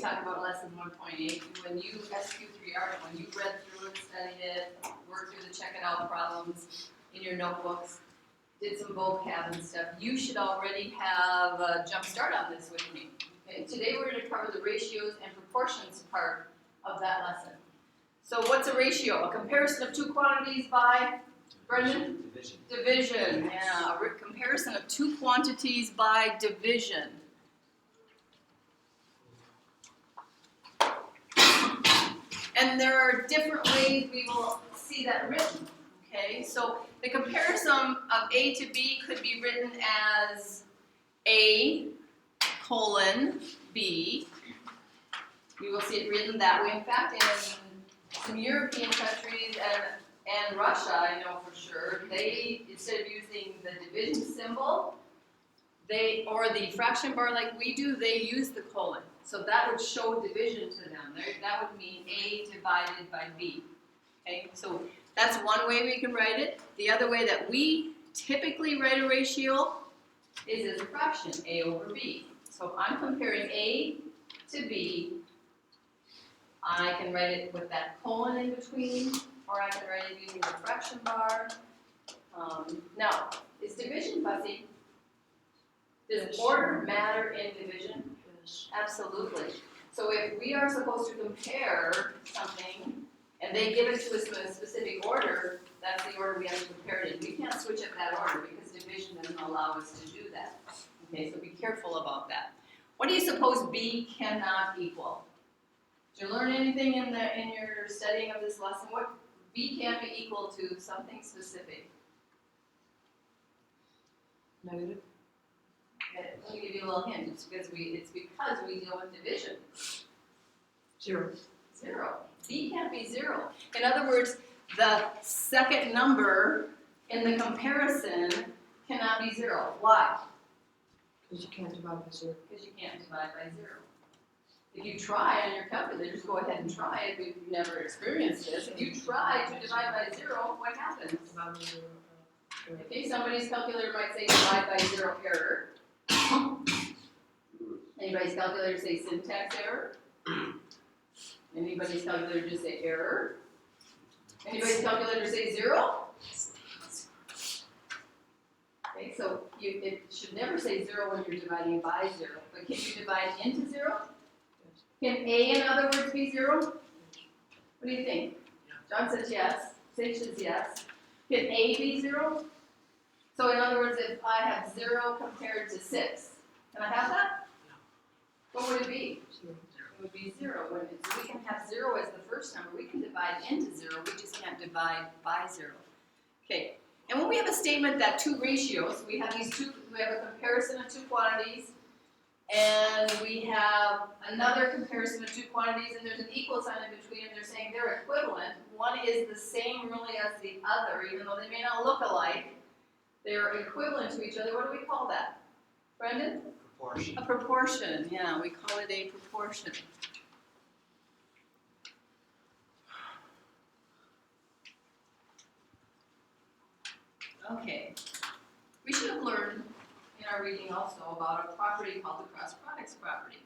talk about lesson 1.8. When you SQ3R, when you read through it, studied it, worked through the check it out problems in your notebooks, did some vocab and stuff, you should already have a jump start on this with me. Okay? Today we're going to cover the ratios and proportions part of that lesson. So what's a ratio? A comparison of two quantities by, Brendan? Division. Division, yeah. A comparison of two quantities by division. And there are different ways we will see that written, okay? So the comparison of A to B could be written as A colon B. We will see it written that way. In fact, in some European countries and Russia, I know for sure, they, instead of using the division symbol, or the fraction bar like we do, they use the colon. So that would show division to them. That would mean A divided by B. Okay, so that's one way we can write it. The other way that we typically write a ratio is as a fraction, A over B. So if I'm comparing A to B, I can write it with that colon in between, or I can write it using the fraction bar. Now, is division fussy? Does order matter in division? Absolutely. So if we are supposed to compare something, and they give it to us in a specific order, that's the order we have to compare it in. We can't switch up that order because division doesn't allow us to do that. Okay, so be careful about that. What do you suppose B cannot equal? Did you learn anything in your studying of this lesson? What B can't be equal to something specific? Negative. Let me give you a little hint. It's because we deal with division. 0. 0. B can't be 0. In other words, the second number in the comparison cannot be 0. Why? Because you can't divide by 0. Because you can't divide by 0. If you try on your calculator, just go ahead and try it. We've never experienced this. If you try to divide by 0, what happens? Divide by 0. Okay, somebody's calculator might say divide by 0 error. Anybody's calculator say syntax error? Anybody's calculator just say error? Anybody's calculator say 0? Okay, so it should never say 0 when you're dividing by 0. But can you divide into 0? Can A, in other words, be 0? What do you think? John says yes. Sage says yes. Can A be 0? So in other words, if I have 0 compared to 6, can I have that? What would it be? 0. It would be 0. So we can have 0 as the first number. We can divide into 0. We just can't divide by 0. Okay. And when we have a statement that two ratios, we have a comparison of two quantities, and we have another comparison of two quantities, and there's an equal sign in between, and they're saying they're equivalent. One is the same really as the other, even though they may not look alike. They're equivalent to each other. What do we call that? Brendan? Proportion. A proportion, yeah, we call it a proportion. Okay, we should have learned in our reading also about a property called the cross products property.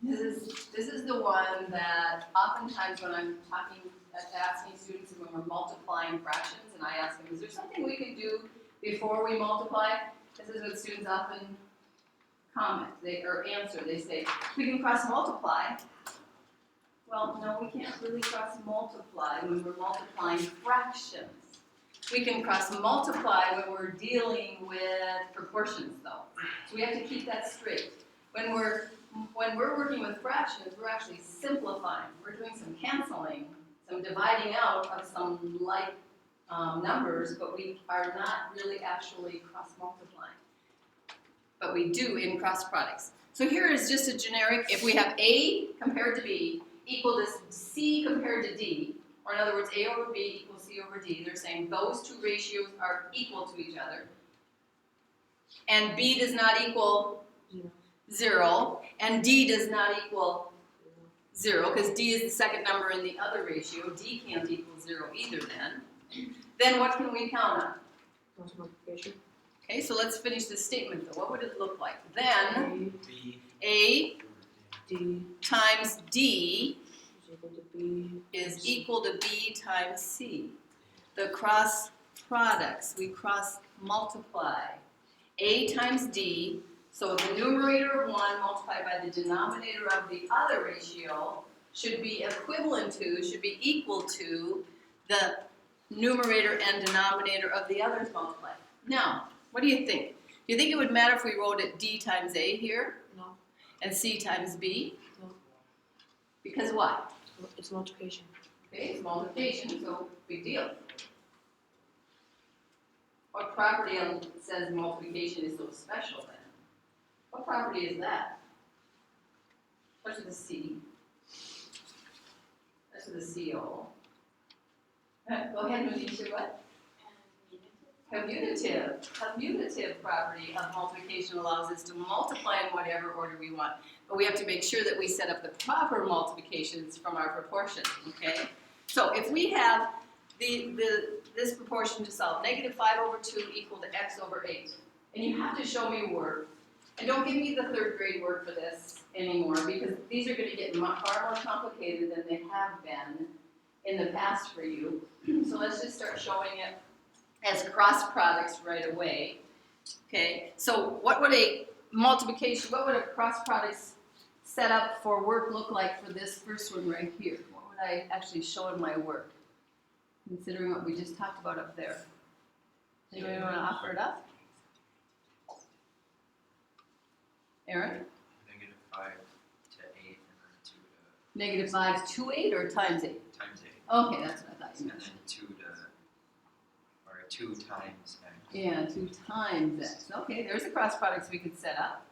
This is the one that oftentimes when I'm asking students when we're multiplying fractions, and I ask them, is there something we could do before we multiply? This is what students often comment, or answer. They say, we can cross multiply. Well, no, we can't really cross multiply when we're multiplying fractions. We can cross multiply when we're dealing with proportions, though. So we have to keep that straight. When we're working with fractions, we're actually simplifying. We're doing some canceling, some dividing out of some like numbers, but we are not really actually cross-multiplying. But we do in cross products. So here is just a generic, if we have A compared to B equal to C compared to D, or in other words, A over B equals C over D, they're saying those two ratios are equal to each other. And B does not equal 0, and D does not equal 0, because D is the second number in the other ratio. D can't equal 0 either then. Then what can we count on? Cross multiplication. Okay, so let's finish this statement though. What would it look like? Then B. A D times D is equal to B. is equal to B times C. The cross products, we cross multiply. A times D, so the numerator of one multiplied by the denominator of the other ratio should be equivalent to, should be equal to the numerator and denominator of the others multiplied. Now, what do you think? Do you think it would matter if we wrote it D times A here No. and C times B? No. Because why? It's multiplication. Okay, it's multiplication, so big deal. What property says multiplication is so special then? What property is that? Starts with a C. Starts with a CO. Go ahead, Manisha, what? Commutative. Commutative property of multiplication allows us to multiply in whatever order we want. But we have to make sure that we set up the proper multiplications from our proportion, okay? So if we have this proportion to solve, negative 5 over 2 equal to x over 8. And you have to show me work. And don't give me the third grade work for this anymore, because these are going to get far more complicated than they have been in the past for you. So let's just start showing it as cross products right away. Okay, so what would a multiplication, what would a cross products setup for work look like for this first one right here? What would I actually show in my work, considering what we just talked about up there? Anybody want to offer it up? Aaron? Negative 5 to 8 and then 2 to Negative 5 to 8 or times 8? times 8. Okay, that's what I thought you And meant. then 2 to, or 2 times x. Yeah, 2 times x. Okay, there's the cross products we could set up.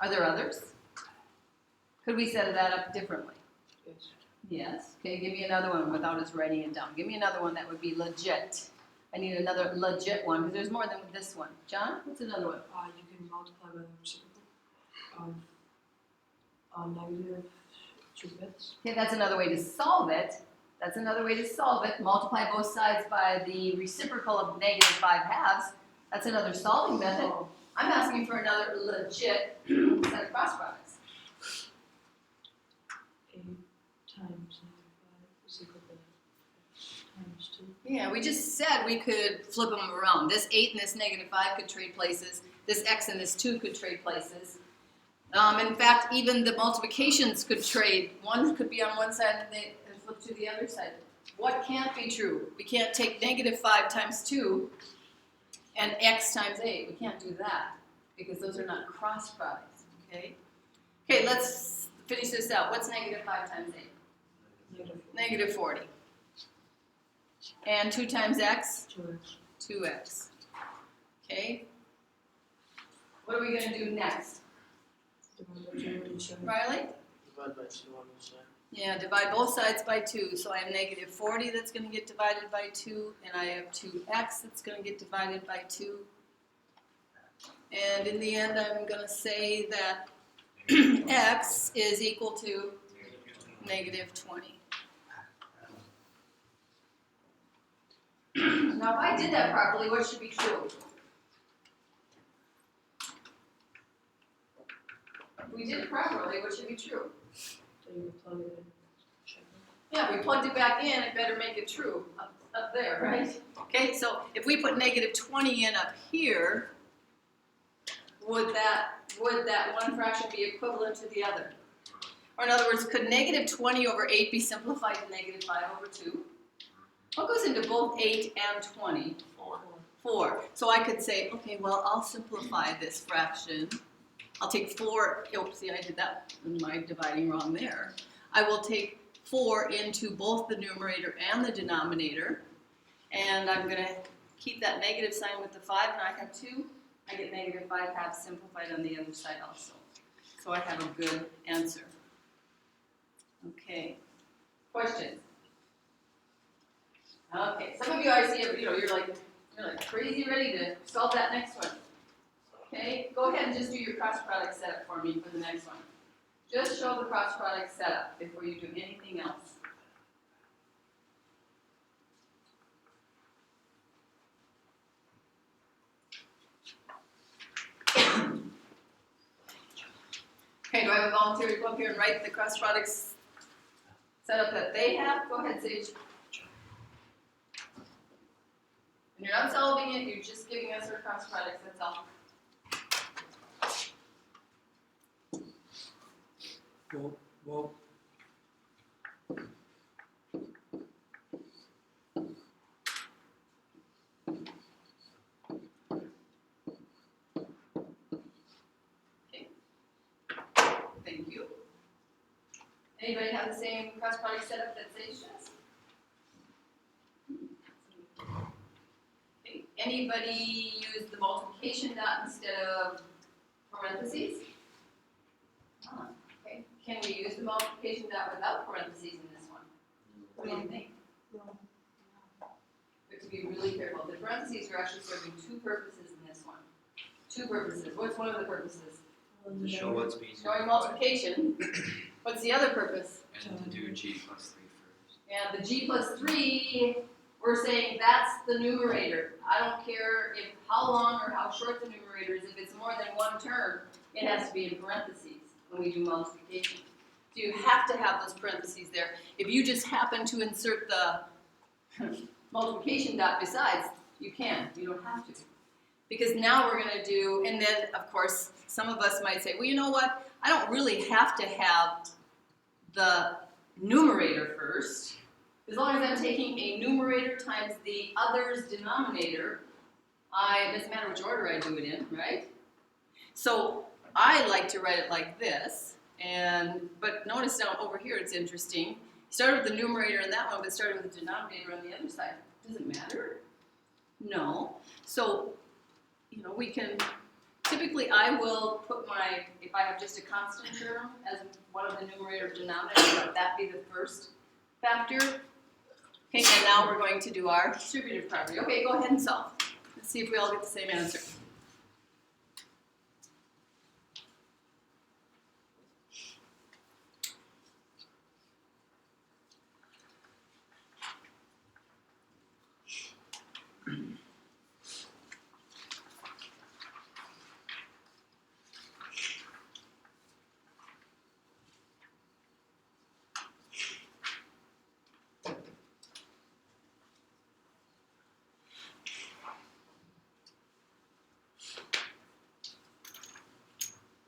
Are there others? Could we set that up differently? Yes. Yes. Okay, give me another one without us writing it down. Give me another one that would be legit. I need another legit one because there's more than this one. John, what's another one? You can multiply by the reciprocal of negative 2/5. Okay, that's another way to solve it. That's another way to solve it. Multiply both sides by the reciprocal of negative 5/2. That's another solving method. I'm asking for another legit set of cross products. 8 times negative 5 is equal to x times 2. Yeah, we just said we could flip them around. This 8 and this negative 5 could trade places. This x and this 2 could trade places. In fact, even the multiplications could trade. One could be on one side and flip to the other side. What can't be true? We can't take negative 5 times 2 and x times 8. We can't do that because those are not cross products, okay? Okay, let's finish this out. What's negative 5 times 8? Negative 40. And 2 times x? 2x. 2x. Okay? What are we going to do next? Divide by 2 and 7. Riley? Divide by 2 on the side. Yeah, divide both sides by 2. So I have negative 40 that's going to get divided by 2, and I have 2x that's going to get divided by 2. And in the end, I'm going to say that x is equal to negative 20. Now, if I did that properly, what should be true? If we did it properly, what should be true? So you can plug it in. Check it. Yeah, we plugged it back in, it better make it true up there, right? Okay, so if we put negative 20 in up here, would that one fraction be equivalent to the other? Or in other words, could negative 20 over 8 be simplified to negative 5 over 2? What goes into both 8 and 20? 4. 4. So I could say, okay, well, I'll simplify this fraction. I'll take 4, oops, see, I did that in my dividing wrong there. I will take 4 into both the numerator and the denominator, and I'm going to keep that negative sign with the 5, and I have 2. I get negative 5/2 simplified on the other side also. So I have a good answer. Okay. Questions? Okay. Some of you I see, you're like crazy ready to solve that next one. Okay. Go ahead and just do your cross product setup for me for the next one. Just show the cross product setup before you do anything else. Okay, do I have a volunteer to go up here and write the cross products setup that they have? Go ahead, Sage. And you're not solving it, you're just giving us our cross products, that's all. Well, Thank you. Anybody have the same cross product setup that Sage does? Okay. Anybody use the multiplication dot instead of parentheses? Okay. Can we use the multiplication dot without parentheses in this one? What do you think? No. We have to be really careful. The parentheses are actually serving two purposes in this one. Two purposes. What's one of the purposes? To show what's being Showing multiplied. multiplication. What's the other purpose? And to do G plus 3 first. And the G plus 3, we're saying that's the numerator. I don't care if how long or how short the numerator is. If it's more than one term, it has to be in parentheses when we do multiplication. So you have to have those parentheses there. If you just happen to insert the multiplication dot besides, you can. You don't have to. Because now we're going to do, and then of course, some of us might say, well, you know what? I don't really have to have the numerator first. As long as I'm taking a numerator times the other's denominator, it doesn't matter which order I do it in, right? So I like to write it like this, but notice down over here it's interesting. Started with the numerator in that one, but started with the denominator on the other side. Does it matter? No. So, we can, typically I will put if I have just a constant term as one of the numerator or denominator, let that be the first factor. Okay, and now we're going to do our distributive property. Okay, go ahead and solve. Let's see if we all get the same answer.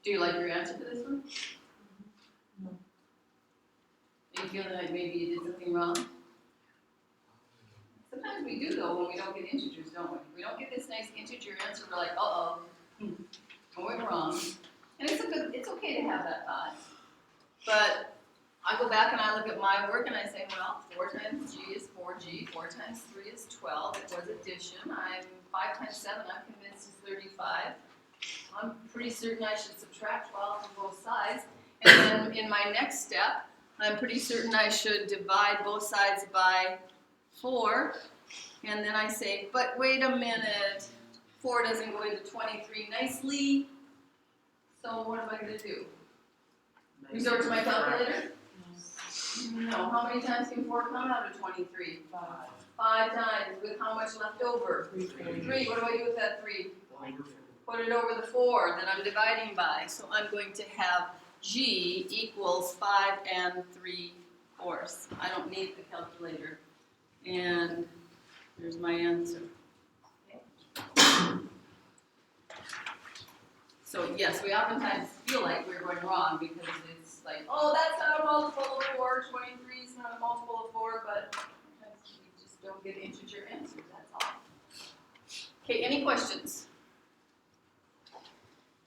Do you like your answer to this one? No. Are you feeling like maybe you did something wrong? Sometimes we do though when we don't get integers, don't we? We don't get this nice integer answer, we're like, uh-oh, I went wrong. And it's okay to have that thought. But I go back and I look at my work and I say, well, 4 times G is 4G, 4 times 3 is 12, it was addition. 5 times 7, I'm convinced is 35. I'm pretty certain I should subtract 12 from both sides. And then in my next step, I'm pretty certain I should divide both sides by 4. And then I say, but wait a minute, 4 doesn't go into 23 nicely. So what am I going to do? Resort to my calculator? No. How many times can 4 come out of 23? 5. 5 times. With how much left over? 3. 3. What do I do with that 3? Wonderful. Put it over the 4 that I'm dividing by. So I'm going to have G equals 5 3/4. I don't need the calculator. And there's my answer. Okay. So yes, we oftentimes feel like we're going wrong because it's like, oh, that's not a multiple of 4, 23 is not a multiple of 4, but sometimes we just don't get integer answers, that's all. Okay, any questions?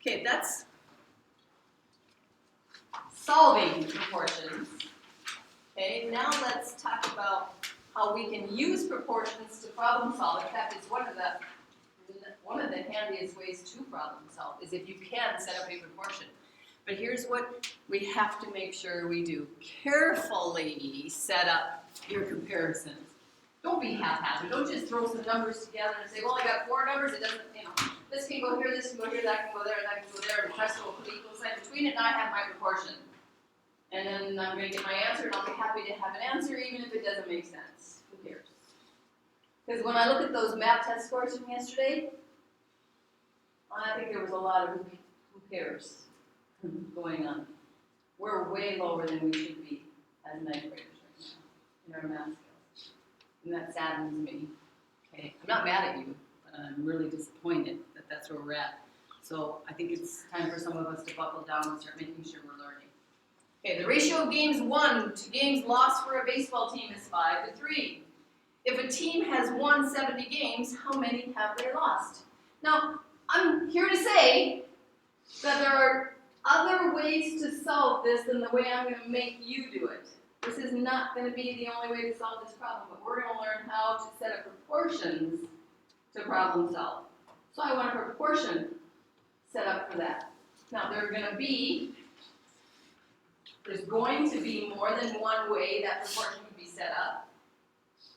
Okay, that's solving proportions. Okay, now let's talk about how we can use proportions to problem solve. In fact, it's one of the handiest ways to problem solve is if you can set up a proportion. But here's what we have to make sure we do. Carefully set up your comparisons. Don't be haphazard. Don't just throw some numbers together and say, well, I got 4 numbers. It doesn't, this can go here, this can go here, that can go there, that can go there, and the rest will put the equal sign between it, and I have my proportion. And then I'm going to get my answer, and I'll be happy to have an answer, even if it doesn't make sense. Who cares? Because when I look at those math test scores from yesterday, I think there was a lot of who cares. going on. We're way lower than we should be as ninth graders right now in our math skills. And that saddens me. Okay, I'm not mad at you, but I'm really disappointed that that's where we're at. So I think it's time for some of us to buckle down and start making sure we're learning. Okay, the ratio of games won to games lost for a baseball team is 5 to 3. If a team has won 70 games, how many have they lost? Now, I'm here to say that there are other ways to solve this than the way I'm going to make you do it. This is not going to be the only way to solve this problem, but we're going to learn how to set up proportions to problem solve. So I want a proportion set up for that. Now, there's going to be more than one way that proportion would be set up.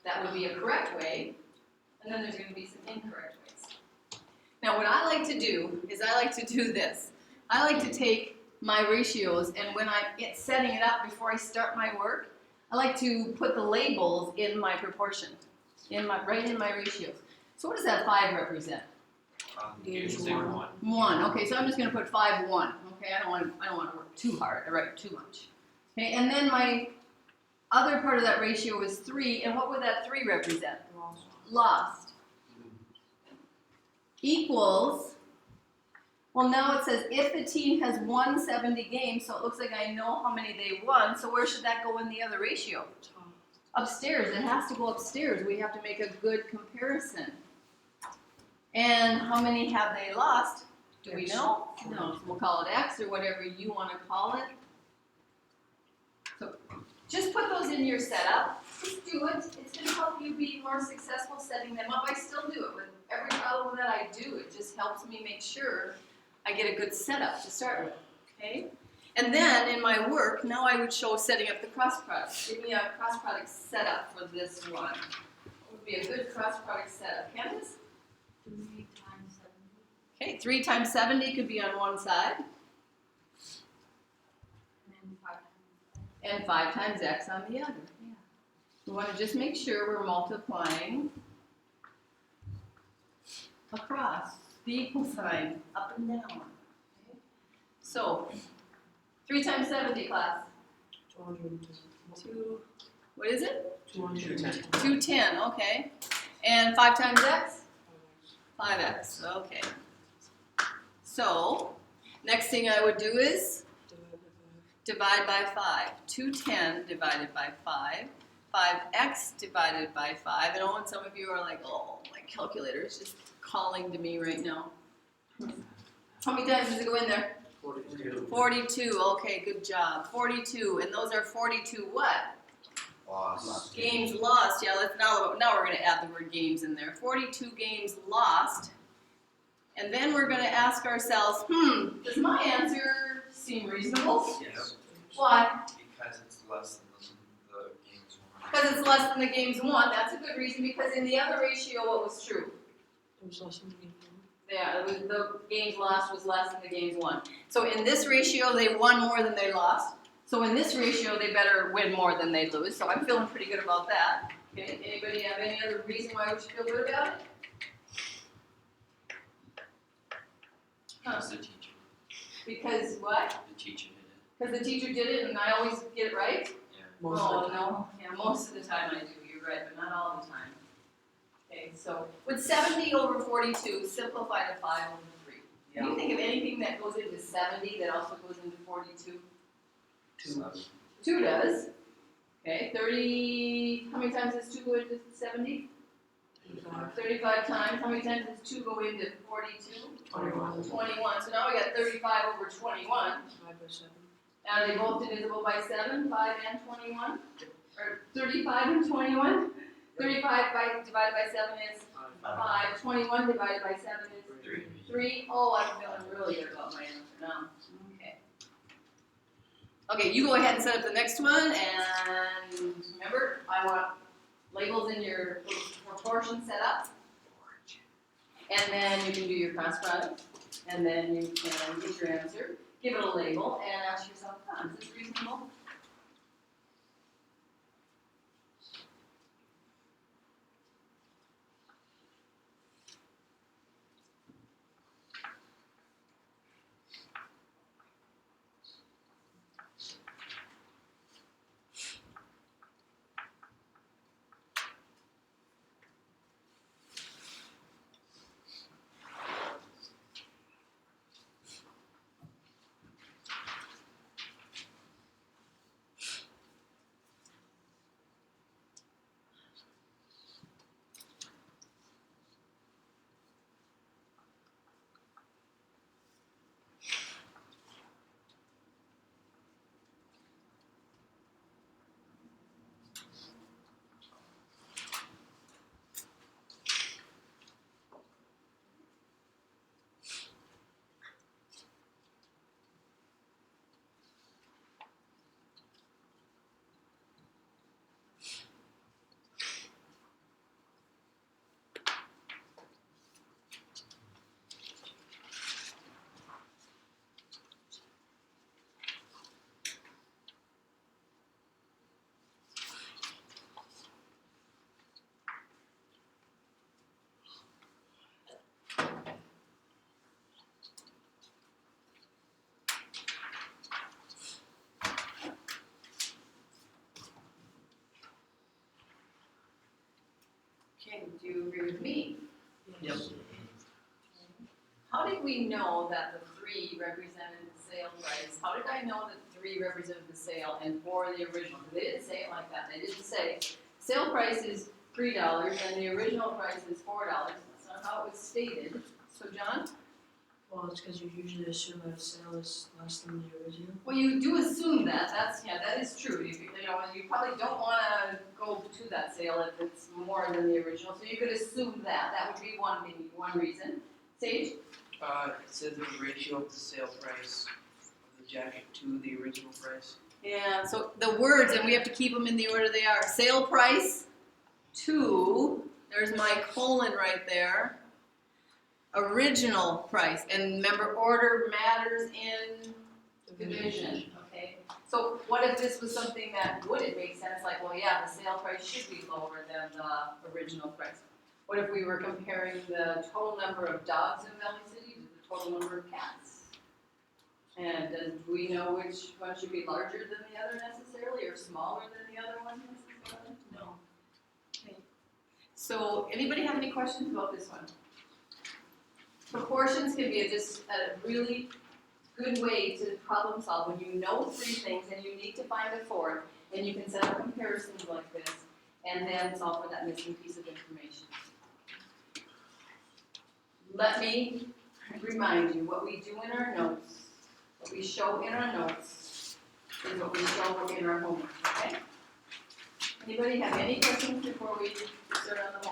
That would be a correct way, and then there's going to be some incorrect ways. Now, what I like to do is I like to do this. I like to take my ratios, and when I'm setting it up before I start my work, I like to put the labels in my proportion, right in my ratios. So what does that 5 represent? Games they won. 1. Okay, so I'm just going to put 5, 1. Okay, I don't want to work too hard. I write too much. Okay, and then my other part of that ratio is 3, and what would that 3 represent? Lost. Equals, well, now it says if the team has won 70 games, so it looks like I know how many they won, so where should that go in the other ratio? Upstairs. It has to go upstairs. We have to make a good comparison. And how many have they lost? Do we know? No. So we'll call it X or whatever you want to call it. So just put those in your setup. Just do it. It's going to help you be more successful setting them up. I still do it with every problem that I do. It just helps me make sure I get a good setup to start with. Okay? And then in my work, now I would show setting up the cross product. Give me a cross product setup for this one. What would be a good cross product setup? Candace? 3 times 70. Okay, 3 times 70 could be on one side, And 5 times 5. and 5 times x on the other. Yeah. We want to just make sure we're multiplying across the equal sign, up and down. Okay? So, 3 times 70, class. 210. What is it? 210. 210, okay. And 5 times x? 5x, okay. So, next thing I would do is divide by 5. 210 divided by 5. 5x divided by 5. And oh, and some of you are like, oh, my calculator is just calling to me right now. How many times does it go in there? 42. 42, okay, good job. 42, and those are 42 what? Lost. Games lost. Yeah, now we're going to add the word games in there. 42 games lost. And then we're going to ask ourselves, does my answer seem reasonable? Yes. Why? Because it's less than the games won. Because it's less than the games won. That's a good reason, because in the other ratio, what was true? It was less than the game. Yeah, it was the games lost was less than the games won. So in this ratio, they won more than they lost. So in this ratio, they better win more than they lose. So I'm feeling pretty good about that. Okay, anybody have any other reason why we should feel good about it? Because the teacher. Because what? The teacher did it. Because the teacher did it and I always get it right? Yeah. Most Oh, of the time. no. Yeah, most of the time I do. You're right, but not all the time. Okay, so with 70 over 42, simplify to 5 over 3. Can you think of anything that goes into 70 that also goes into 42? 2 does. Okay, 30, how many times does 2 go into 70? 35 times. How many times does 2 go into 42? 21. 21. So now we got 35 over 21. 5 by 7. Are they both divisible by 7, 5 and 21? Or 35 and 21? 35 divided by 7 is 5. 21 divided by 7 is 3. Oh, I'm feeling really good about my answer now. Okay. Okay, you go ahead and set up the next one, and remember, I want labels in your proportion set up. And then you can do your cross product, and then you can get your answer, give it a label, and ask yourself, is this reasonable? you agree with me? Yep. How did we know that the 3 represented the sale price? How did I know that 3 represented the sale and 4 the original? They didn't say it like that. They didn't say sale price is $3 and the original price is $4. That's not how it was stated. So John? Well, it's because you usually assume that a sale is less than the original. Well, you do assume that. That is true. You probably don't want to go to that sale if it's more than the original. So you could assume that. That would be one reason. Sage? It says the ratio of the sale price of the jacket to the original price. Yeah, so the words, and we have to keep them in the order they are. Sale price to, there's my colon right there. Original price. And remember, order matters in division, okay? So what if this was something that wouldn't make sense, like, well, yeah, the sale price should be lower than the original price. What if we were comparing the total number of dogs in Valley City to the total number of cats? And do we know which one should be larger than the other necessarily, or smaller than the other one necessarily? No. Okay. So anybody have any questions about this one? Proportions can be just a really good way to problem solve when you know 3 things and you need to find a 4th, and you can set up comparisons like this and then solve for that missing piece of information. Let me remind you, what we do in our notes, what we show in our notes, is what we show in our homework, okay? Anybody have any questions before we start on the